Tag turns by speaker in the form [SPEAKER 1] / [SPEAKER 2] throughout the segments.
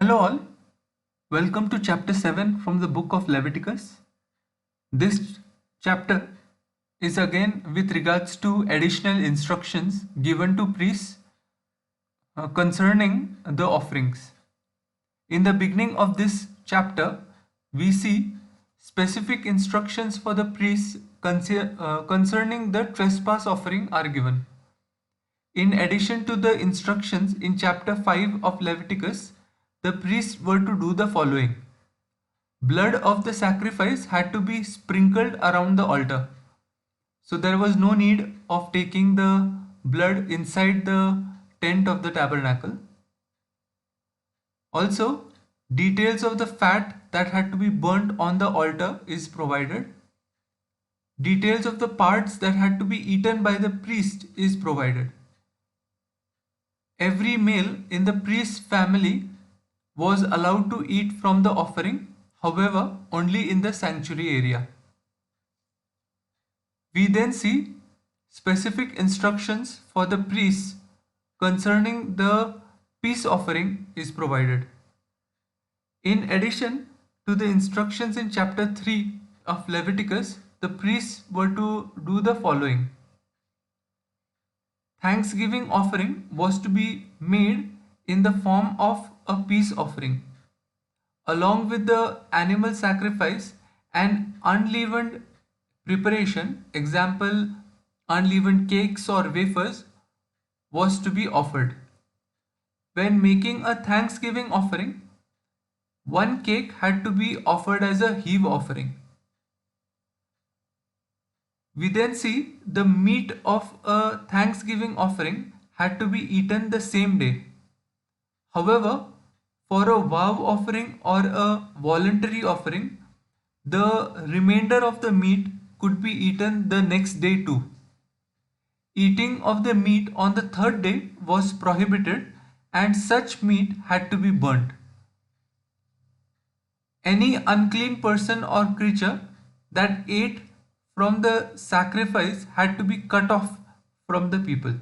[SPEAKER 1] Hello, all. Welcome to chapter 7 from the book of Leviticus. This chapter is again with regards to additional instructions given to priests concerning the offerings. In the beginning of this chapter, we see specific instructions for the priests concerning the trespass offering are given. In addition to the instructions in chapter 5 of Leviticus, the priests were to do the following. Blood of the sacrifice had to be sprinkled around the altar. So there was no need of taking the blood inside the tent of the tabernacle. Also, details of the fat that had to be burnt on the altar is provided. Details of the parts that had to be eaten by the priest is provided. Every male in the priest's family was allowed to eat from the offering, however, only in the sanctuary area. We then see specific instructions for the priests concerning the peace offering is provided. In addition to the instructions in chapter 3 of Leviticus, the priests were to do the following. Thanksgiving offering was to be made in the form of a peace offering. Along with the animal sacrifice and unleavened preparation, example unleavened cakes or wafers, was to be offered. When making a Thanksgiving offering, one cake had to be offered as a heave offering. We then see the meat of a Thanksgiving offering had to be eaten the same day. However, for a vow offering or a voluntary offering, the remainder of the meat could be eaten the next day too. Eating of the meat on the third day was prohibited and such meat had to be burnt. Any unclean person or creature that ate from the sacrifice had to be cut off from the people.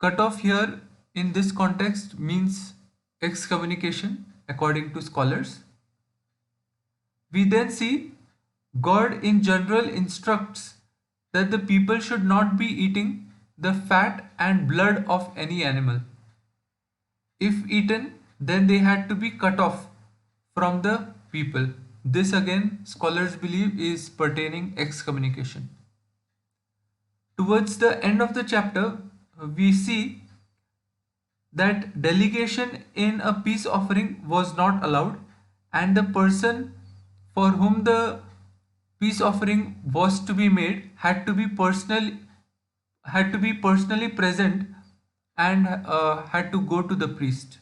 [SPEAKER 1] Cut off here in this context means excommunication according to scholars. We then see God in general instructs that the people should not be eating the fat and blood of any animal. If eaten, then they had to be cut off from the people. This again, scholars believe, is pertaining excommunication. Towards the end of the chapter, we see that delegation in a peace offering was not allowed, and the person for whom the peace offering was to be made had to be personally present and had to go to the priest.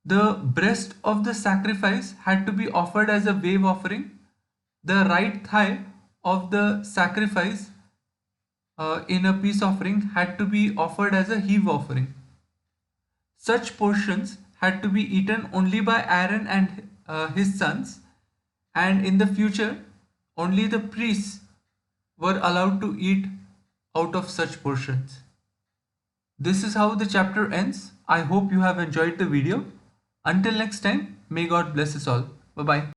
[SPEAKER 1] The breast of the sacrifice had to be offered as a wave offering. The right thigh of the sacrifice in a peace offering had to be offered as a heave offering. Such portions had to be eaten only by Aaron and his sons, and in the future, only the priests were allowed to eat out of such portions. This is how the chapter ends. I hope you have enjoyed the video. Until next time, may God bless us all. Bye bye.